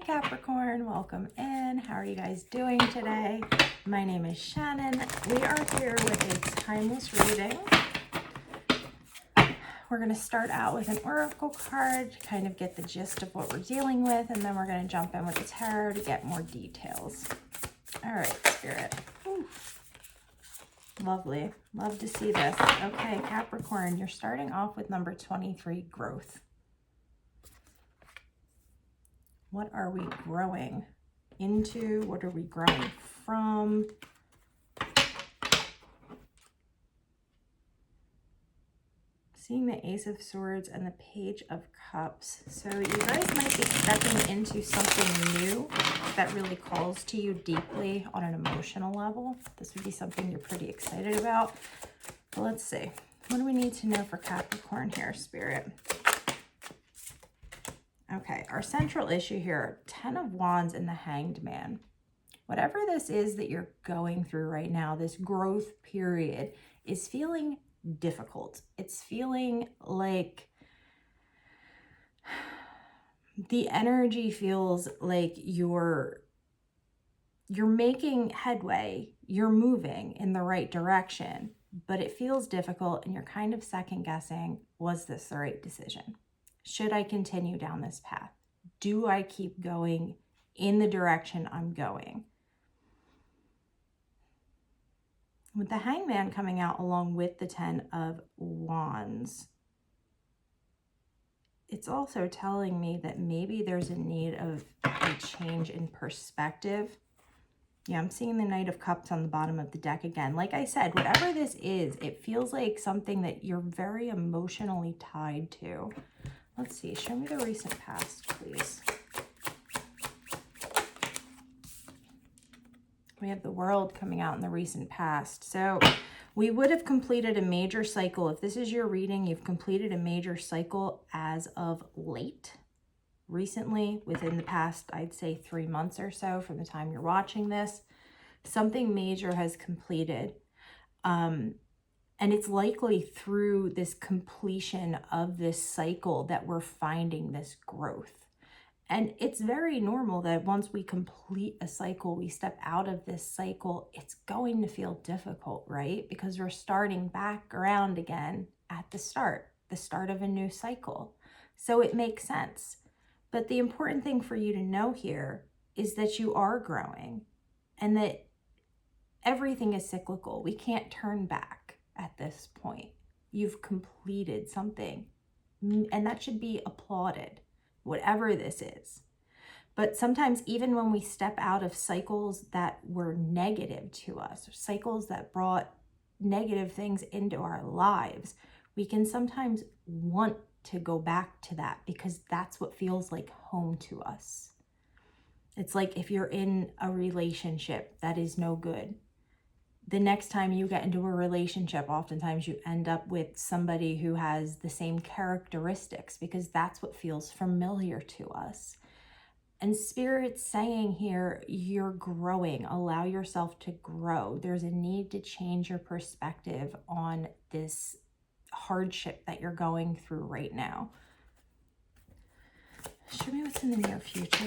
Capricorn, welcome in. How are you guys doing today? My name is Shannon. We are here with a timeless reading. We're going to start out with an oracle card to kind of get the gist of what we're dealing with, and then we're going to jump in with the tarot to get more details. All right, Spirit. Whew. Lovely. Love to see this. Okay, Capricorn, you're starting off with number 23, growth. What are we growing into? What are we growing from? Seeing the Ace of Swords and the Page of Cups. So you guys might be stepping into something new that really calls to you deeply on an emotional level. This would be something you're pretty excited about. But let's see. What do we need to know for Capricorn here, Spirit? Okay, our central issue here, 10 of Wands and the Hanged Man. Whatever this is that you're going through right now, this growth period is feeling difficult. It's feeling like the energy feels like you're making headway, you're moving in the right direction, but it feels difficult and you're kind of second guessing, was this the right decision? Should I continue down this path? Do I keep going in the direction I'm going? With the Hangman coming out along with the 10 of Wands, it's also telling me that maybe there's a need of a change in perspective. Yeah, I'm seeing the Knight of Cups on the bottom of the deck again. Like I said, whatever this is, it feels like something that you're very emotionally tied to. Let's see, show me the recent past, please. We have the World coming out in the recent past. So we would have completed a major cycle. If this is your reading, you've completed a major cycle as of late, recently, within the past, I'd say 3 months or so from the time you're watching this. Something major has completed. And it's likely through this completion of this cycle that we're finding this growth. And it's very normal that once we complete a cycle, we step out of this cycle, it's going to feel difficult, right? Because we're starting back around again at the start of a new cycle. So it makes sense. But the important thing for you to know here is that you are growing and that everything is cyclical. We can't turn back. At this point, you've completed something, and that should be applauded, whatever this is. But sometimes even when we step out of cycles that were negative to us, or cycles that brought negative things into our lives, we can sometimes want to go back to that because that's what feels like home to us. It's like if you're in a relationship that is no good, the next time you get into a relationship, oftentimes you end up with somebody who has the same characteristics because that's what feels familiar to us. And Spirit's saying here, you're growing. Allow yourself to grow. There's a need to change your perspective on this hardship that you're going through right now. Show me what's in the near future.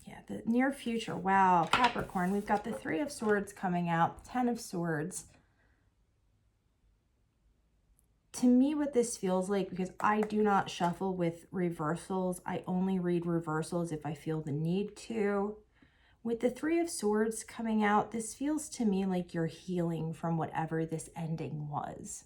Yeah, the near future. Wow, Capricorn, we've got the 3 of Swords coming out, 10 of Swords. To me, what this feels like, because I do not shuffle with reversals, I only read reversals if I feel the need to. With the 3 of Swords coming out, this feels to me like you're healing from whatever this ending was.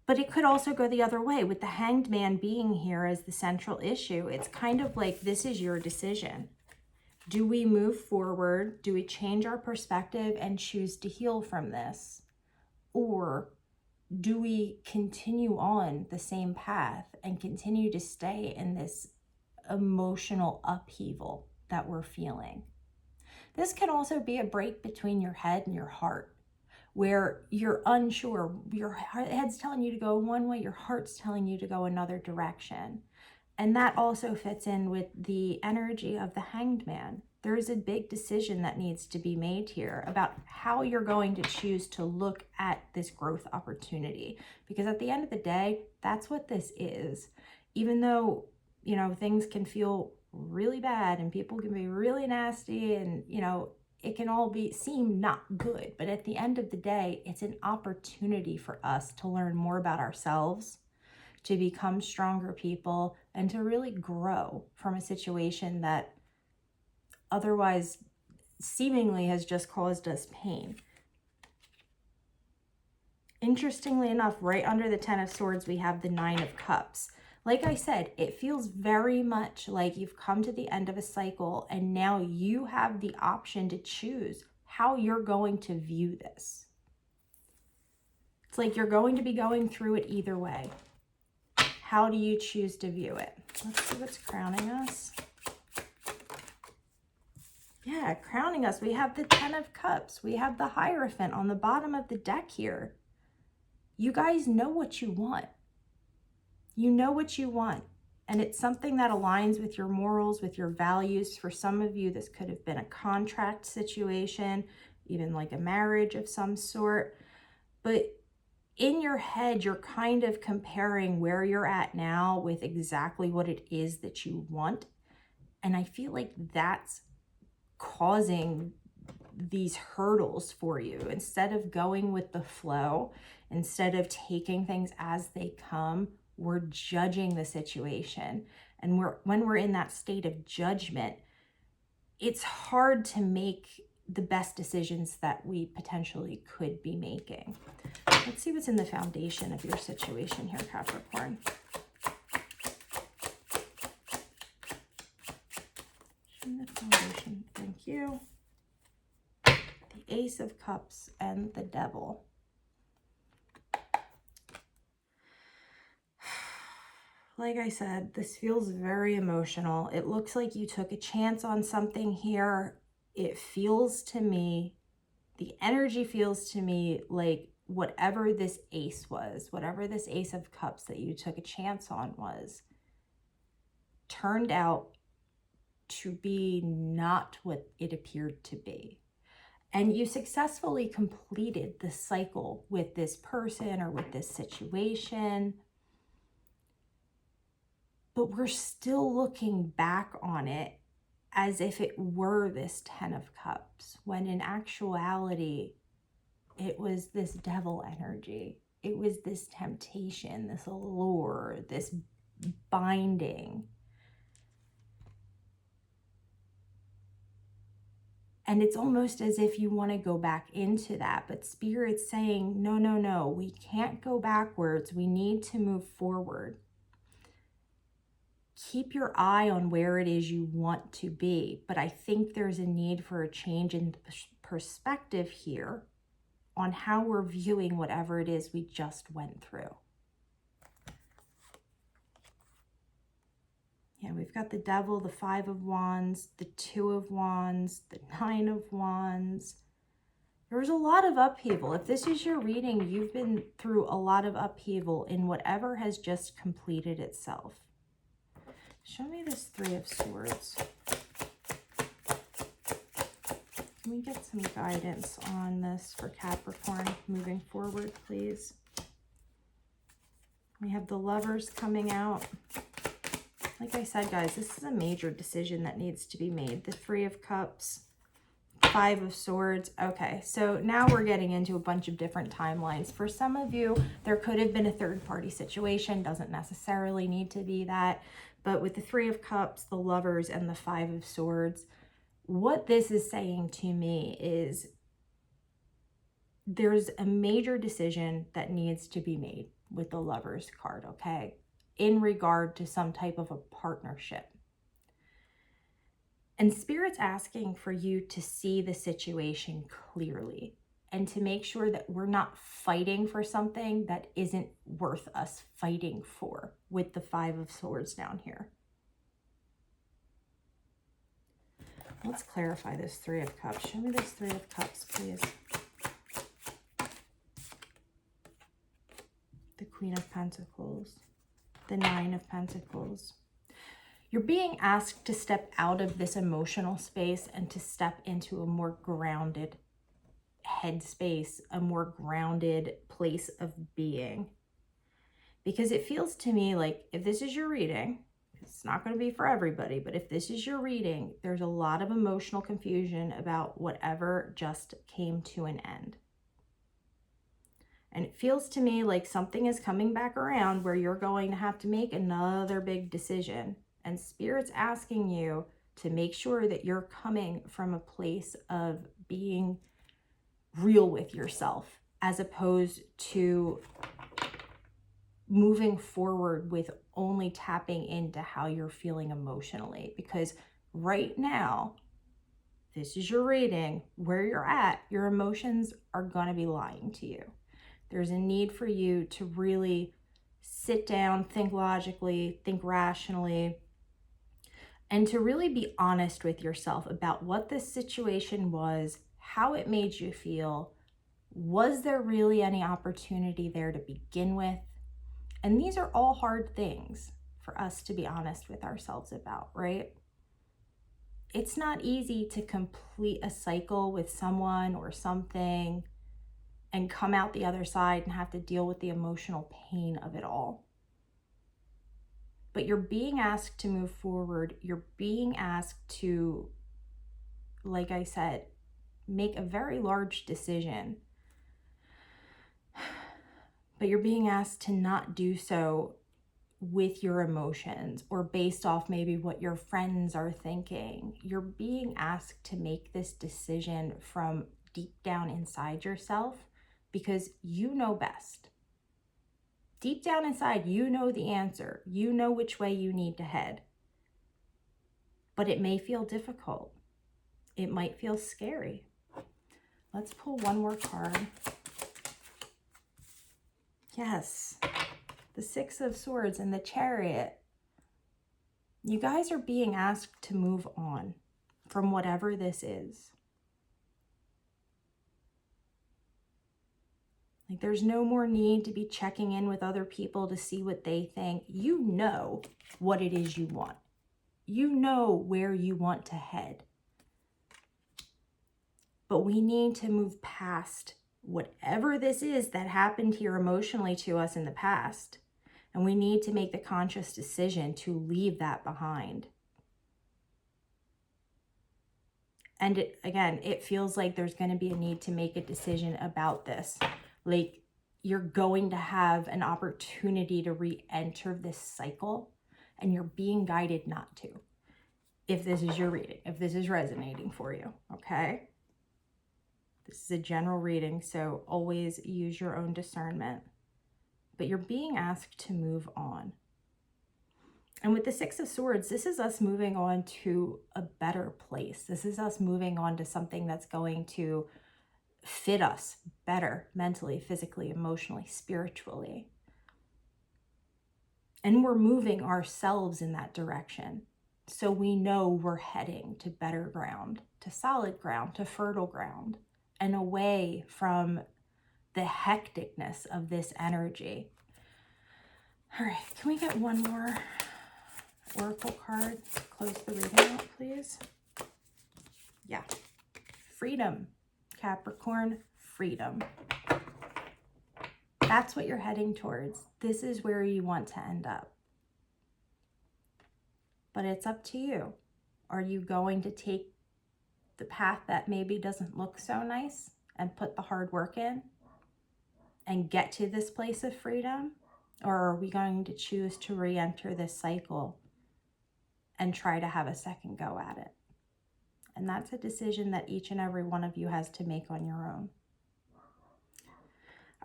But it could also go the other way. With the Hanged Man being here as the central issue, it's kind of like this is your decision. Do we move forward? Do we change our perspective and choose to heal from this? Or do we continue on the same path and continue to stay in this emotional upheaval that we're feeling? This can also be a break between your head and your heart, where you're unsure, your head's telling you to go one way, your heart's telling you to go another direction. And that also fits in with the energy of the Hanged Man. There is a big decision that needs to be made here about how you're going to choose to look at this growth opportunity. Because at the end of the day, that's what this is. Even though, you know, things can feel really bad and people can be really nasty and, you know, it can all seem not good. But at the end of the day, it's an opportunity for us to learn more about ourselves, to become stronger people, and to really grow from a situation that otherwise seemingly has just caused us pain. Interestingly enough, right under the Ten of Swords, we have the Nine of Cups. Like I said, it feels very much like you've come to the end of a cycle and now you have the option to choose how you're going to view this. It's like you're going to be going through it either way. How do you choose to view it? Let's see what's crowning us. Yeah, crowning us, we have the Ten of Cups. We have the Hierophant on the bottom of the deck here. You guys know what you want. You know what you want. And it's something that aligns with your morals, with your values. For some of you, this could have been a contract situation, even like a marriage of some sort. But in your head, you're kind of comparing where you're at now with exactly what it is that you want. And I feel like that's causing these hurdles for you. Instead of going with the flow, instead of taking things as they come, we're judging the situation. And when we're in that state of judgment, it's hard to make the best decisions that we potentially could be making. Let's see what's in the foundation of your situation here, Capricorn. In the foundation, thank you. The Ace of Cups and the Devil. Like I said, this feels very emotional. It looks like you took a chance on something here. It feels to me, the energy feels to me like whatever this ace was, whatever this Ace of Cups that you took a chance on was, turned out to be not what it appeared to be. And you successfully completed the cycle with this person or with this situation. But we're still looking back on it as if it were this Ten of Cups, when in actuality, it was this devil energy. It was this temptation, this allure, this binding. And it's almost as if you want to go back into that, but Spirit's saying, no, no, no, we can't go backwards. We need to move forward. Keep your eye on where it is you want to be, but I think there's a need for a change in perspective here on how we're viewing whatever it is we just went through. Yeah, we've got the Devil, the Five of Wands, the Two of Wands, the Nine of Wands. There's a lot of upheaval. If this is your reading, you've been through a lot of upheaval in whatever has just completed itself. Show me this Three of Swords. Can we get some guidance on this for Capricorn moving forward, please? We have the Lovers coming out. Like I said, guys, this is a major decision that needs to be made. The Three of Cups, Five of Swords. Okay, so now we're getting into a bunch of different timelines. For some of you, there could have been a third-party situation. Doesn't necessarily need to be that. But with the Three of Cups, the Lovers, and the Five of Swords, what this is saying to me is there's a major decision that needs to be made with the Lovers card, okay? In regard to some type of a partnership. And Spirit's asking for you to see the situation clearly and to make sure that we're not fighting for something that isn't worth us fighting for with the Five of Swords down here. Let's clarify this Three of Cups. Show me this Three of Cups, please. The Queen of Pentacles. The Nine of Pentacles. You're being asked to step out of this emotional space and to step into a more grounded headspace, a more grounded place of being. Because it feels to me like if this is your reading, it's not going to be for everybody, but if this is your reading, there's a lot of emotional confusion about whatever just came to an end. And it feels to me like something is coming back around where you're going to have to make another big decision. And Spirit's asking you to make sure that you're coming from a place of being real with yourself, as opposed to moving forward with only tapping into how you're feeling emotionally. Because right now, this is your reading, where you're at, your emotions are going to be lying to you. There's a need for you to really sit down, think logically, think rationally, and to really be honest with yourself about what this situation was, how it made you feel. Was there really any opportunity there to begin with? And these are all hard things for us to be honest with ourselves about, right? It's not easy to complete a cycle with someone or something and come out the other side and have to deal with the emotional pain of it all. But you're being asked to move forward. You're being asked to, like I said, make a very large decision. But you're being asked to not do so with your emotions or based off maybe what your friends are thinking. You're being asked to make this decision from deep down inside yourself because you know best. Deep down inside, you know the answer. You know which way you need to head. But it may feel difficult. It might feel scary. Let's pull one more card. Yes, the Six of Swords and the Chariot. You guys are being asked to move on from whatever this is. Like, there's no more need to be checking in with other people to see what they think. You know what it is you want. You know where you want to head. But we need to move past whatever this is that happened here emotionally to us in the past. And we need to make the conscious decision to leave that behind. And it feels like there's going to be a need to make a decision about this. Like, you're going to have an opportunity to re-enter this cycle, and you're being guided not to. If this is your reading, if this is resonating for you, okay? This is a general reading, so always use your own discernment. But you're being asked to move on. And with the Six of Swords, this is us moving on to a better place. This is us moving on to something that's going to fit us better mentally, physically, emotionally, spiritually. And we're moving ourselves in that direction. So we know we're heading to better ground, to solid ground, to fertile ground, and away from the hecticness of this energy. All right, can we get one more oracle card to close the reading out, please? Yeah. Freedom, Capricorn, freedom. That's what you're heading towards. This is where you want to end up. But it's up to you. Are you going to take the path that maybe doesn't look so nice and put the hard work in and get to this place of freedom? Or are we going to choose to re-enter this cycle and try to have a second go at it? And that's a decision that each and every one of you has to make on your own.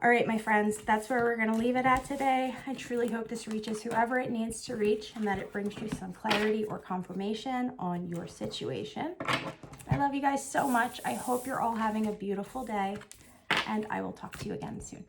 All right, my friends, that's where we're going to leave it at today. I truly hope this reaches whoever it needs to reach and that it brings you some clarity or confirmation on your situation. I love you guys so much. I hope you're all having a beautiful day, and I will talk to you again soon.